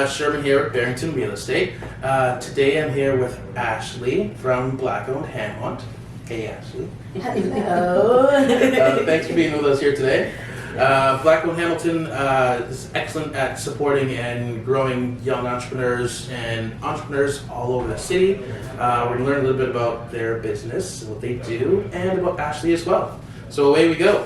Sherman here at Barrington Real Estate. Today I'm here with Ashleigh from Blk Owned. Hey Ashleigh. Hello. Thanks for being with us here today. Blk Owned Hamilton is excellent at supporting and growing young entrepreneurs and entrepreneurs all over the city. We're going to learn a little bit about their business, what they do, and about Ashleigh as well. So away we go.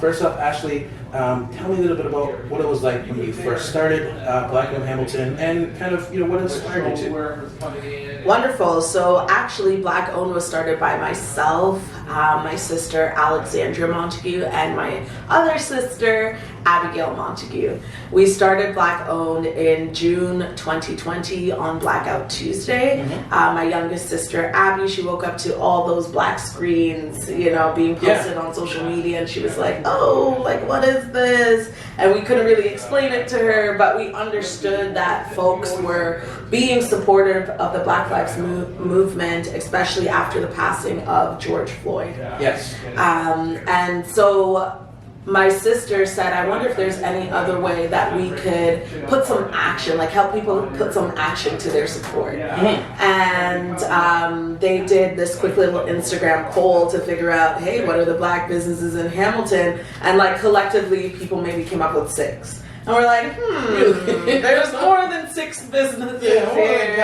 First up, Ashleigh, tell me a little bit about what it was like when you first started Blk Owned Hamilton, and kind of what inspired you to. Wonderful. So actually, Blk Owned was started by myself, my sister Alexandria Montague, and my other sister Abygail Montague. We started Blk Owned in June 2020 on Blackout Tuesday. My youngest sister Abby, she woke up to all those black screens, being posted on social media, and she was like, "Oh, like what is this?" And we couldn't really explain it to her, but we understood that folks were being supportive of the Black Lives movement, especially after the passing of George Floyd. Yes. And so my sister said, I wonder if there's any other way that we could put some action, like help people put some action to their support. And they did this quick little Instagram poll to figure out, hey, what are the black businesses in Hamilton? And like collectively, people maybe came up with 6. And we're like, there's more than 6 businesses here in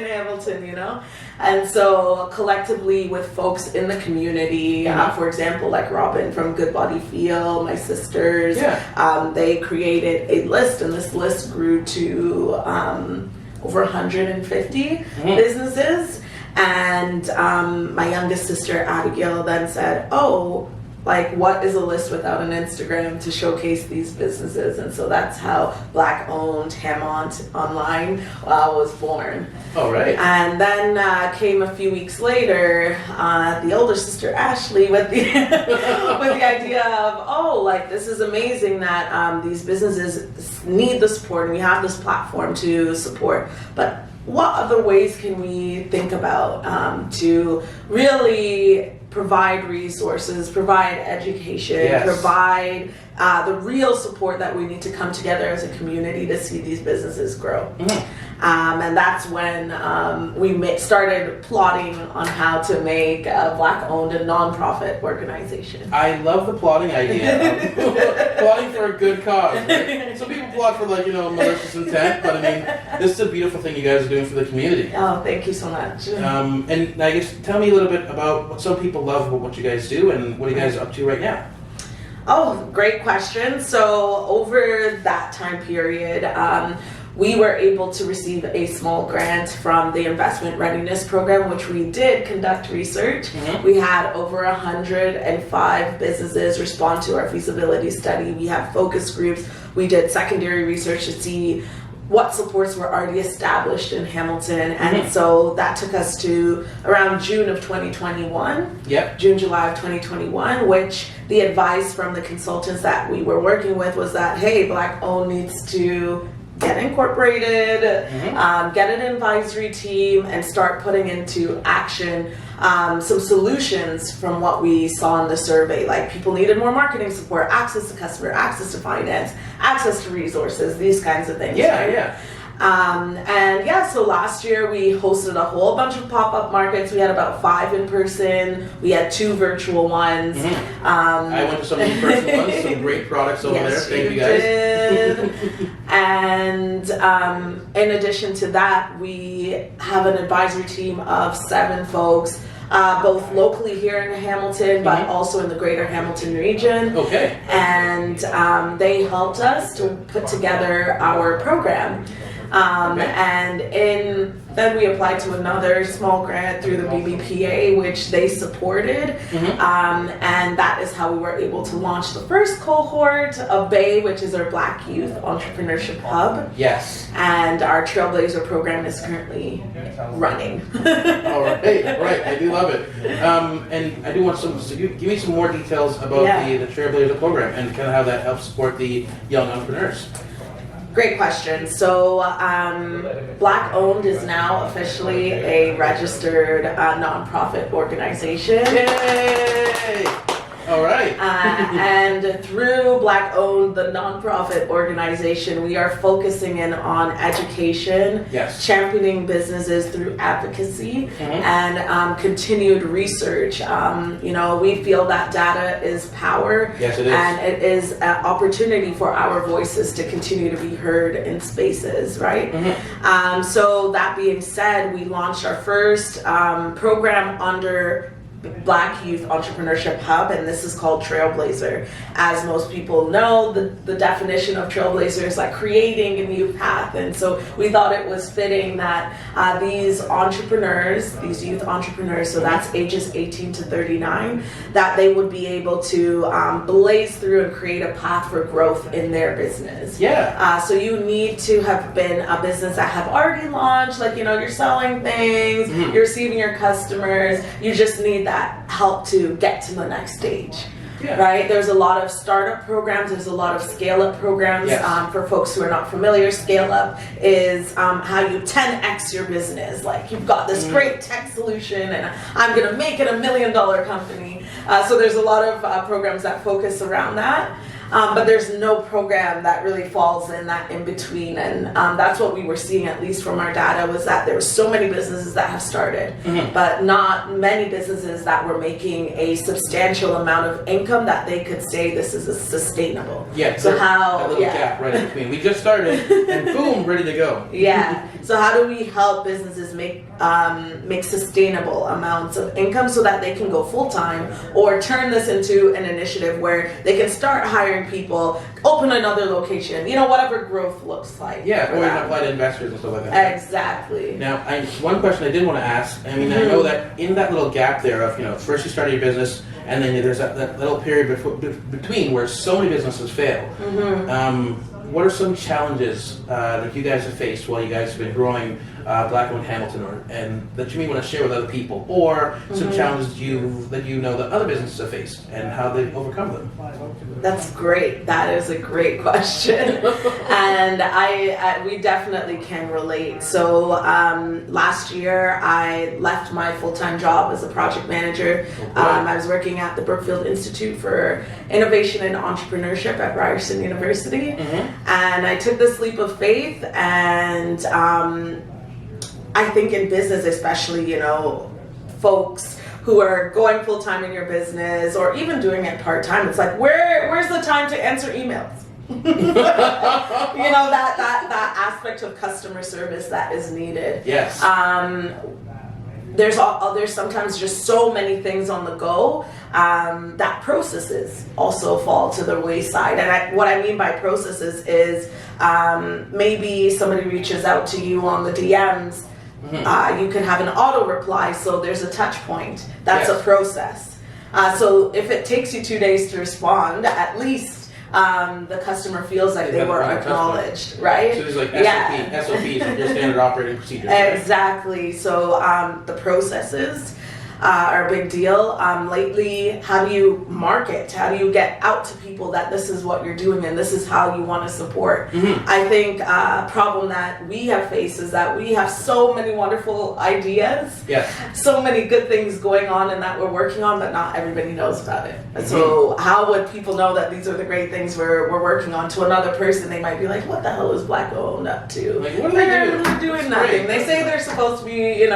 Hamilton, And so collectively with folks in the community, for example, like Robin from Good Body Feel, my sisters, they created a list, and this list grew to over 150 businesses. And my youngest sister Abigail then said, oh, like what is a list without an Instagram to showcase these businesses? And so that's how Blk Owned Hamont Online was born. All right. And then came a few weeks later, the older sister Ashleigh with the with the idea of, like this is amazing that these businesses need the support, and we have this platform to support, but what other ways can we think about to really provide resources, provide education, provide the real support that we need to come together as a community to see these businesses grow. And that's when we started plotting on how to make Blk Owned a nonprofit organization. I love the plotting idea. Plotting for a good cause, right? Some people plot for malicious intent, but I mean, this is a beautiful thing you guys are doing for the community. Oh, thank you so much. And I guess tell me a little bit about what some people love about what you guys do, and what are you guys up to right now? Oh, great question. So over that time period, we were able to receive a small grant from the Investment Readiness Program, which we did conduct research. We had over 105 businesses respond to our feasibility study. We had focus groups. We did secondary research to see what supports were already established in Hamilton. And so that took us to around June of 2021, June, July of 2021, which the advice from the consultants that we were working with was that, hey, Blk Owned needs to get incorporated, get an advisory team, and start putting into action some solutions from what we saw in the survey. Like people needed more marketing support, access to customer, access to finance, access to resources, these kinds of things. So last year we hosted a whole bunch of pop-up markets. We had about 5 in person. We had 2 virtual ones. I went to some in-person ones, some great products over there. Thank you guys. Did. And in addition to that, we have an advisory team of 7 folks, both locally here in Hamilton, but also in the greater Hamilton region. Okay. And they helped us to put together our program. And then we applied to another small grant through the BBPA, which they supported. And that is how we were able to launch the first cohort of BAY, which is our Black Youth Entrepreneurship Hub. Yes. And our Trailblazer program is currently running. All right, I do love it. And I do want give me some more details about the Trailblazer program and kind of how that helps support the young entrepreneurs. Great question. So Blk Owned is now officially a registered nonprofit organization. Yay! All right. And through Blk Owned, the nonprofit organization, we are focusing in on education, Yes. championing businesses through advocacy, and continued research. We feel that data is power. Yes, it is. And it is an opportunity for our voices to continue to be heard in spaces, right? So that being said, we launched our first program under Black Youth Entrepreneurship Hub, and this is called Trailblazer. As most people know, the definition of Trailblazer is like creating a new path, and so we thought it was fitting that these entrepreneurs, these youth entrepreneurs, so that's ages 18 to 39, that they would be able to blaze through and create a path for growth in their business. Yeah. So you need to have been a business that have already launched, like, you're selling things, you're receiving your customers, you just need that help to get to the next stage. Yeah. Right? There's a lot of startup programs, there's a lot of scale-up programs. Yes. For folks who are not familiar, scale-up is how you 10x your business. Like, you've got this great tech solution and I'm going to make it $1 million company. So there's a lot of programs that focus around that. But there's no program that really falls in that in between, and that's what we were seeing, at least from our data, was that there were so many businesses that have started, but not many businesses that were making a substantial amount of income that they could say this is sustainable. Yeah. So how? That little gap right in between. We just started, and boom, ready to go. Yeah. So how do we help businesses make sustainable amounts of income so that they can go full time, or turn this into an initiative where they can start hiring people, open another location, whatever growth looks like. Yeah, or you can apply to investors and stuff like that. Exactly. Now, one question I did want to ask. I mean, I know that in that little gap there of first you started your business, and then there's that little period between where so many businesses fail. What are some challenges that you guys have faced while you guys have been growing Blk Owned Hamilton, and that you may want to share with other people, or some challenges that you know that other businesses have faced and how they've overcome them? That's great. That is a great question, and we definitely can relate. So last year, I left my full-time job as a project manager. I was working at the Brookfield Institute for Innovation and Entrepreneurship at Ryerson University, and I took this leap of faith, and I think in business especially, folks who are going full-time in your business or even doing it part-time, it's like, where's the time to answer emails? that aspect of customer service that is needed. Yes. There's sometimes just so many things on the go that processes also fall to the wayside. And what I mean by processes is maybe somebody reaches out to you on the DMs. You can have an auto reply, so there's a touch point. That's a process. So if it takes you 2 days to respond, at least the customer feels like they were acknowledged, right? So there's like SOPs, like your standard operating procedures. Exactly. So the processes are a big deal. Lately, how do you market? How do you get out to people that this is what you're doing and this is how you want to support? I think a problem that we have faced is that we have so many wonderful ideas, so many good things going on and that we're working on, but not everybody knows about it. And so how would people know that these are the great things we're working on? To another person, they might be like, what the hell is Blk Owned up to? Like, what are they doing? They're doing nothing. They say they're supposed to be,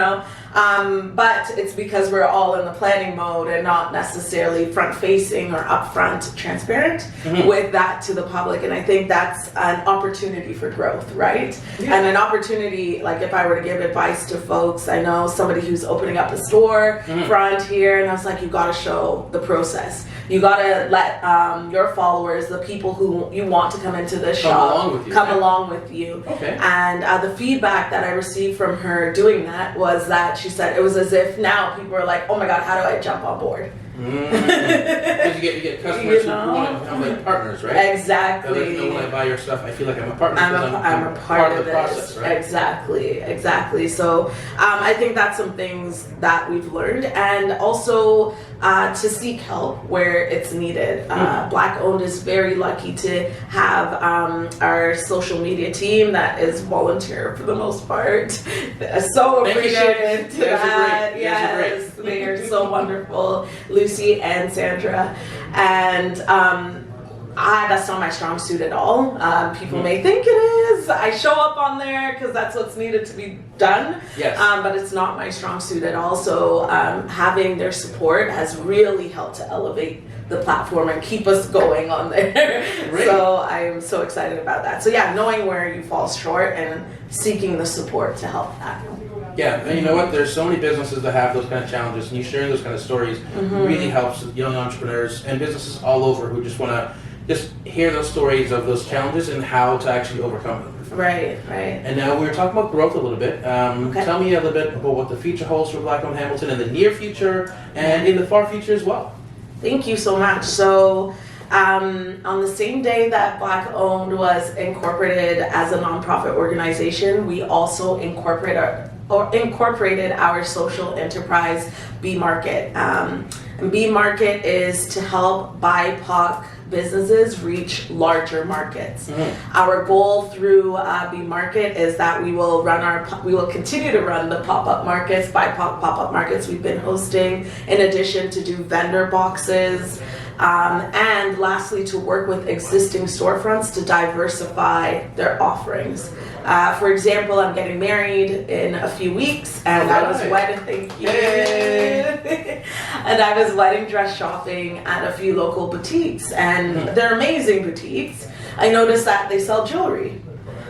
but it's because we're all in the planning mode and not necessarily front-facing or upfront transparent with that to the public. And I think that's an opportunity for growth, right? And an opportunity, like if I were to give advice to folks, I know somebody who's opening up a store front here, and I was like, you got to show the process. You got to let your followers, the people who you want to come into the shop, come along with you. Okay. And the feedback that I received from her doing that was that she said it was as if now people are like, oh my God, how do I jump on board? Because you get customers who want to become like partners, right? Exactly. When I buy your stuff, I feel like I'm a partner. I'm a part of the process, right? Exactly. So I think that's some things that we've learned, and also to seek help where it's needed. Blk Owned is very lucky to have our social media team that is volunteer for the most part. So appreciated to that. Yes, they are so wonderful. Lucy and Sandra, And that's not my strong suit at all. People may think it is. I show up on there because that's what's needed to be done. Yes. But it's not my strong suit at all. So having their support has really helped to elevate the platform and keep us going on there. Great. So I am so excited about that. So yeah, knowing where you fall short and seeking the support to help that. Yeah, and you know what? There's so many businesses that have those kind of challenges, and you sharing those kind of stories really helps young entrepreneurs and businesses all over who just want to just hear those stories of those challenges and how to actually overcome them. Right. And now we were talking about growth a little bit. Okay. Tell me a little bit about what the future holds for Blk Owned Hamilton in the near future and in the far future as well. Thank you so much. So on the same day that Blk Owned was incorporated as a nonprofit organization, we also incorporated our social enterprise, B Market. B Market is to help BIPOC businesses reach larger markets. Our goal through B Market is that we will continue to run the pop-up markets, BIPOC pop-up markets we've been hosting, in addition to do vendor boxes, and lastly to work with existing storefronts to diversify their offerings. For example, I'm getting married in a few weeks, and I was wedding and I was wedding dress shopping at a few local boutiques, and they're amazing boutiques. I noticed that they sell jewelry.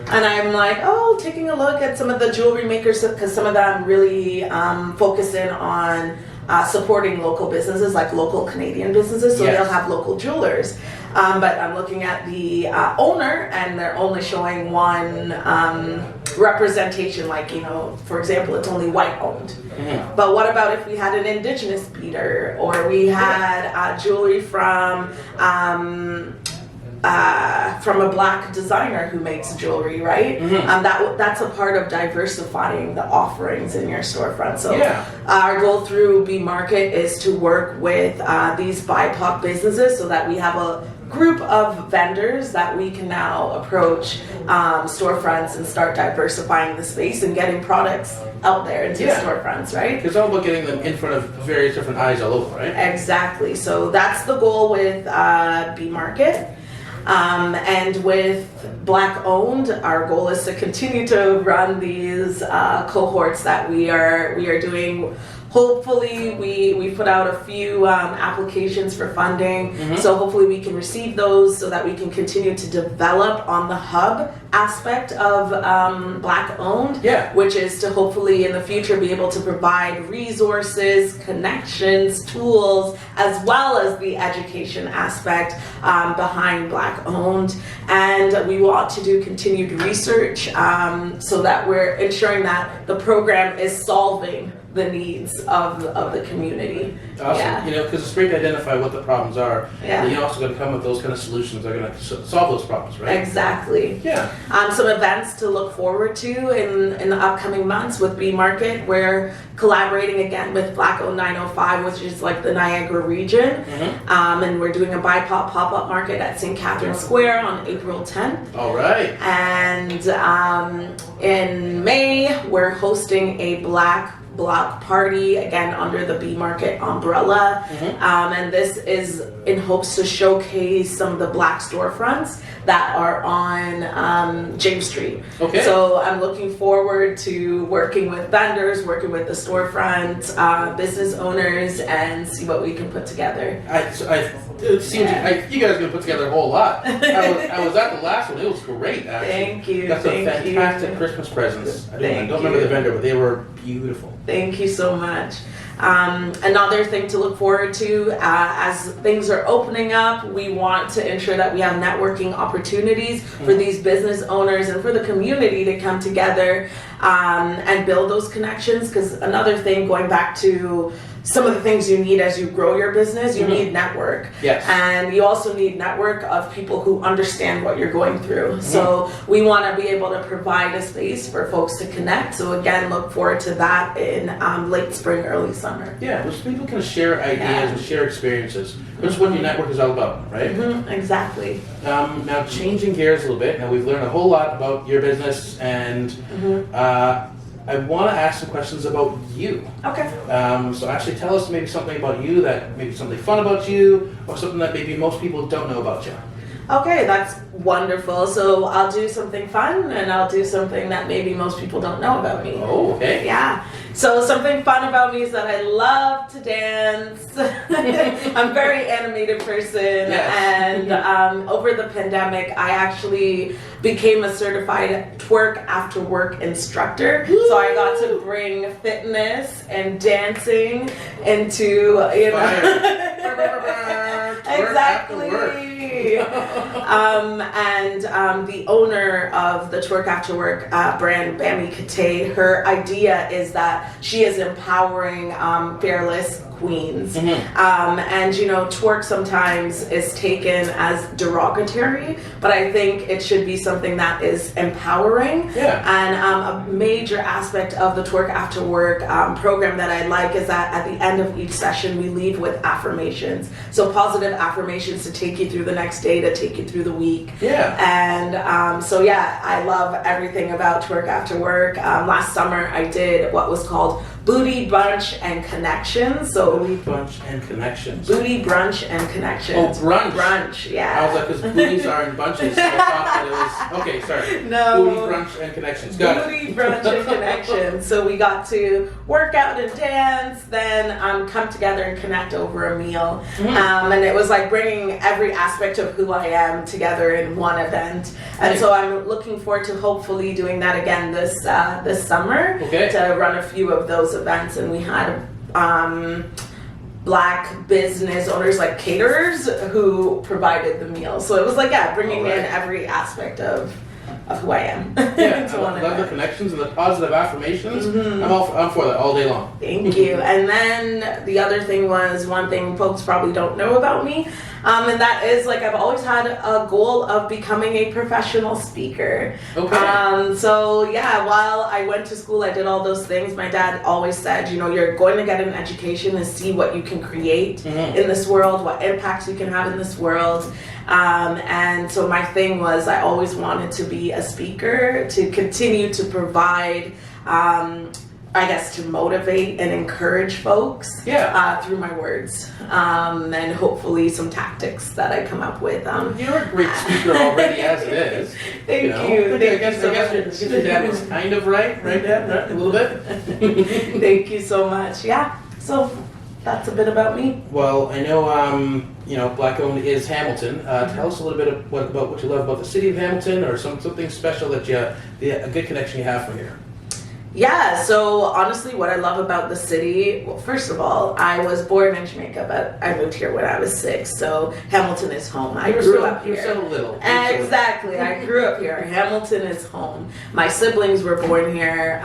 And I'm like, taking a look at some of the jewelry makers, because some of them really focus in on supporting local businesses, like local Canadian businesses, so they'll have local jewelers. But I'm looking at the owner, and they're only showing one representation, like, for example, it's only white owned. But what about if we had an indigenous beater, or we had jewelry from a black designer who makes jewelry, right? That's a part of diversifying the offerings in your storefront. So our goal through B Market is to work with these BIPOC businesses so that we have a group of vendors that we can now approach storefronts and start diversifying the space and getting products out there into storefronts, right? It's all about getting them in front of various different eyes all over, right? Exactly. So that's the goal with B Market. And with Blk Owned, our goal is to continue to run these cohorts that we are doing. Hopefully, we put out a few applications for funding, so hopefully we can receive those so that we can continue to develop on the hub aspect of Blk Owned, which is to hopefully in the future be able to provide resources, connections, tools, as well as the education aspect behind Blk Owned. And we want to do continued research so that we're ensuring that the program is solving the needs of the community. Awesome. Because it's great to identify what the problems are. And you're also going to come with those kind of solutions that are going to solve those problems, right? Exactly. Some events to look forward to in the upcoming months with B Market. We're collaborating again with Blk Owned 905, which is like the Niagara region. And we're doing a BIPOC pop-up market at St. Catharines Square on April 10th. All right. And in May, we're hosting a Black Block party, again under the B Market umbrella, and this is in hopes to showcase some of the black storefronts that are on James Street. So I'm looking forward to working with vendors, working with the storefront business owners, and see what we can put together. It seems like you guys are going to put together a whole lot. I was at the last one. It was great, actually. Thank you. Got some fantastic Christmas presents. I don't remember the vendor, but they were beautiful. Thank you so much. Another thing to look forward to, as things are opening up, we want to ensure that we have networking opportunities for these business owners and for the community to come together and build those connections. Because another thing, going back to some of the things you need as you grow your business, you need network. And you also need network of people who understand what you're going through. So we want to be able to provide a space for folks to connect. So again, look forward to that in late spring, early summer. Which people can share ideas and share experiences. That's what your network is all about, right? Exactly. Now, changing gears a little bit. Now, we've learned a whole lot about your business and I want to ask some questions about you. Okay. So actually tell us maybe something about you, that maybe something fun about you, or something that maybe most people don't know about you. Okay, that's wonderful. So I'll do something fun and I'll do something that maybe most people don't know about me. Oh, okay. Yeah. So something fun about me is that I love to dance. I'm a very animated person. Yes. And over the pandemic, I actually became a certified twerk after work instructor. So I got to bring fitness and dancing into, you know. Exactly. And the owner of the Twerk After Work brand, Bammy Kate, her idea is that she is empowering fearless queens. And you know, twerk sometimes is taken as derogatory, but I think it should be something that is empowering. Yeah. And a major aspect of the Twerk After Work program that I like is that at the end of each session we leave with affirmations. So positive affirmations to take you through the next day, to take you through the week. Yeah. And so yeah, I love everything about Twerk After Work. Last summer I did what was called Booty Brunch and Connections. So Booty Brunch and Connections. Booty Brunch and Connections. Oh, brunch. Brunch, yeah. I was like, because booties are in bunches, so I thought that it was, okay, sorry. No. Booty Brunch and Connections, got it. Booty Brunch and Connections. So we got to work out and dance, then come together and connect over a meal. And it was like bringing every aspect of who I am together in one event. And so I'm looking forward to hopefully doing that again this summer, to run a few of those events. And we had Black business owners, like caterers, who provided the meals. So it was like, yeah, bringing in every aspect of who I am. Yeah, I love the connections and the positive affirmations. I'm for that all day long. Thank you. And then the other thing was, one thing folks probably don't know about me, and that is, like, I've always had a goal of becoming a professional speaker. Okay. So yeah, while I went to school, I did all those things. My dad always said, you know, you're going to get an education and see what you can create in this world, what impacts you can have in this world. And so my thing was, I always wanted to be a speaker, to continue to provide, I guess, to motivate and encourage folks through my words, and hopefully some tactics that I come up with. You're a great speaker already as it is. Thank you. I guess your dad was kind of right, Dad? Right? A little bit? Thank you so much. Yeah, so that's a bit about me. Well, I know, you know, Blk Owned is Hamilton. Tell us a little bit about what you love about the city of Hamilton, or something special that a good connection you have from here. Yeah, so honestly, what I love about the city, well, first of all, I was born in Jamaica, but I moved here when I was 6, so Hamilton is home. I grew up here. You're so little. Exactly, I grew up here. Hamilton is home. My siblings were born here.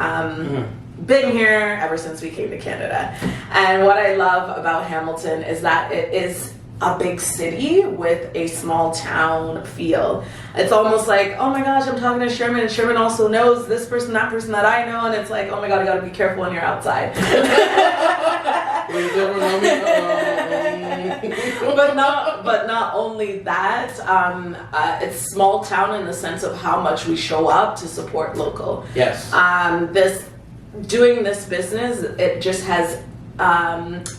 Been here ever since we came to Canada. And what I love about Hamilton is that it is a big city with a small town feel. It's almost like, oh my gosh, I'm talking to Sherman, and Sherman also knows this person, that person that I know, and it's like, oh my god, you gotta be careful when you're outside. But not only that, it's small town in the sense of how much we show up to support local. Yes. Doing this business, it just has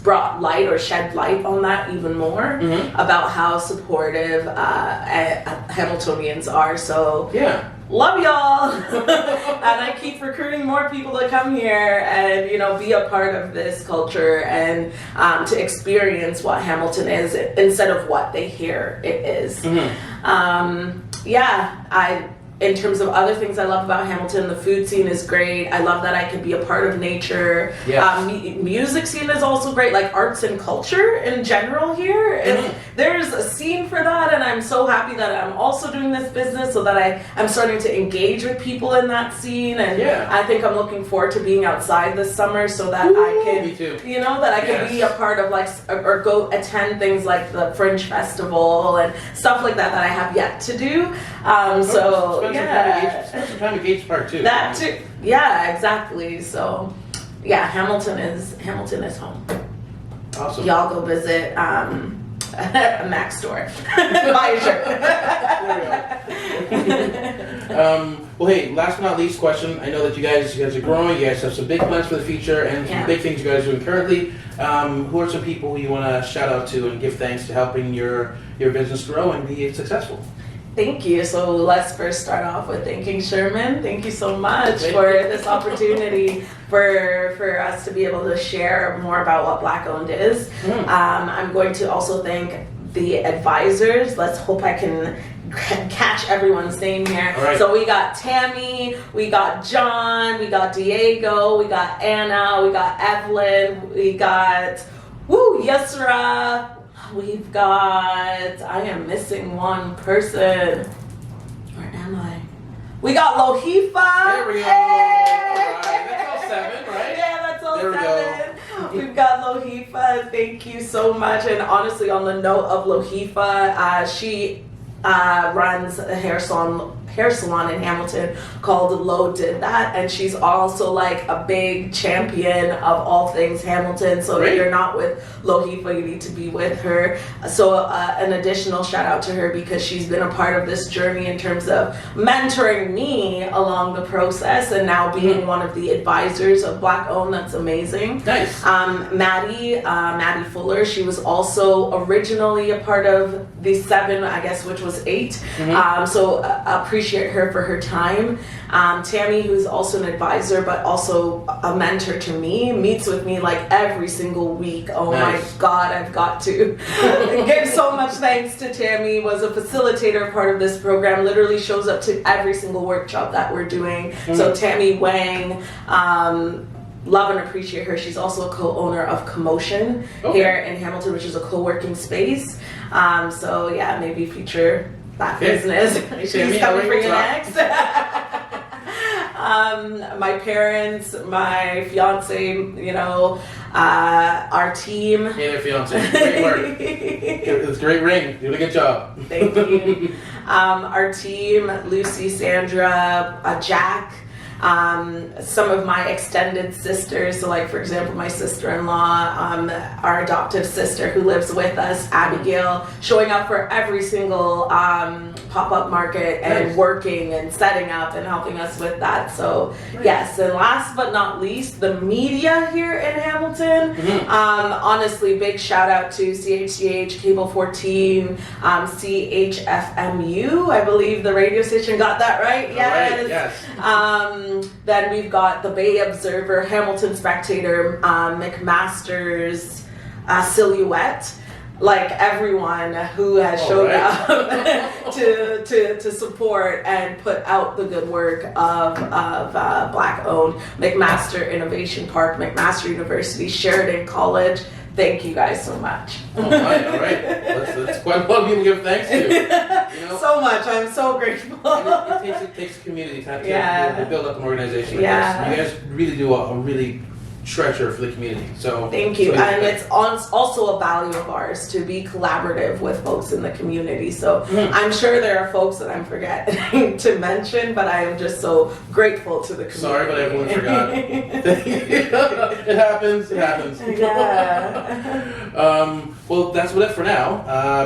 brought light, or shed light on that even more, about how supportive Hamiltonians are. So yeah, love y'all. And I keep recruiting more people to come here and, you know, be a part of this culture, and to experience what Hamilton is instead of what they hear it is. In terms of other things I love about Hamilton, the food scene is great. I love that I could be a part of nature. Yes. Music scene is also great, like arts and culture in general here. There's a scene for that, and I'm so happy that I'm also doing this business, so that I'm starting to engage with people in that scene. And I think I'm looking forward to being outside this summer, so that I can, you know, that I can be a part of, like, or go attend things like the Fringe Festival and stuff like that I have yet to do. Spend some time at Gates Park too. That too. Yeah, exactly. So, yeah, Hamilton is home. Awesome. Y'all go visit a Mac store. Buy a shirt. There we go. Well, hey, last but not least question. I know that you guys are growing. You guys have some big plans for the future and some big things you guys are doing currently. Who are some people who you want to shout out to and give thanks to helping your business grow and be successful? Thank you. So let's first start off with thanking Sherman. Thank you so much for this opportunity for us to be able to share more about what Blk Owned is. I'm going to also thank the advisors. Let's hope I can catch everyone's name here. Right. So we got Tammy, we got John, we got Diego, we got Anna, we got Evelyn, we got Yusra. We've got, I am missing one person. Where am I? We got Lohifa. There we go. Hey! All right. That's all 7, right? Yeah, that's all there 7. We've got Lohifa. Thank you so much. And honestly, on the note of Lohifa, she runs a hair salon in Hamilton called Lo Did That, and she's also like a big champion of all things Hamilton. So if you're not with Lohifa, you need to be with her. So an additional shout out to her because she's been a part of this journey in terms of mentoring me along the process and now being one of the advisors of Blk Owned. That's amazing. Nice. Maddie Fuller, she was also originally a part of the 7, I guess, which was 8. So appreciate her for her time. Tammy, who's also an advisor but also a mentor to me, meets with me like every single week. Oh my God, I've got to give so much thanks to Tammy. Was a facilitator part of this program, literally shows up to every single workshop that we're doing. So Tammy Wang, love and appreciate her. She's also a co-owner of Commotion here in Hamilton, which is a co-working space. So yeah, maybe feature that business. She's coming for you next. My parents, my fiance, you know, our team. Hey there, fiance. Great work. It's a great ring. You did a good job. Thank you. Our team, Lucy, Sandra, Jack. Some of my extended sisters, so like for example my sister-in-law, our adoptive sister who lives with us, Abygail, showing up for every single pop-up market and working and setting up and helping us with that. So yes, and last but not least, the media here in Hamilton. Honestly, big shout out to CHCH, Cable 14, CHFMU, I believe the radio station, got that right? Yes. Then we've got the Bay Observer, Hamilton Spectator, McMaster's, Silhouette. Like everyone who has showed up to support and put out the good work of Blk Owned, McMaster Innovation Park, McMaster University, Sheridan College. Thank you guys so much. All right. That's quite a lot of people to give thanks to. You know? So much. I'm so grateful. It takes a community time to build up an organization like this. You guys really do a really treasure for the community. So thank you. And it's also a value of ours to be collaborative with folks in the community. So I'm sure there are folks that I'm forgetting to mention, but I am just so grateful to the community. Sorry, but everyone forgot. It happens. Yeah. Well, that's it for now.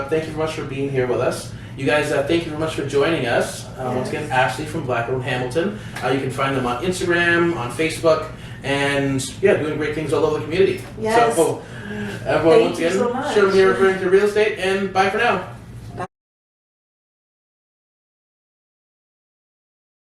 Thank you very much for being here with us. You guys, thank you very much for joining us. Once again, Ashley from Blk Owned Hamilton. You can find them on Instagram, on Facebook, and doing great things all over the community. Yes. So, everyone, once again, so much. Sherman Barrington Real Estate, and bye for now.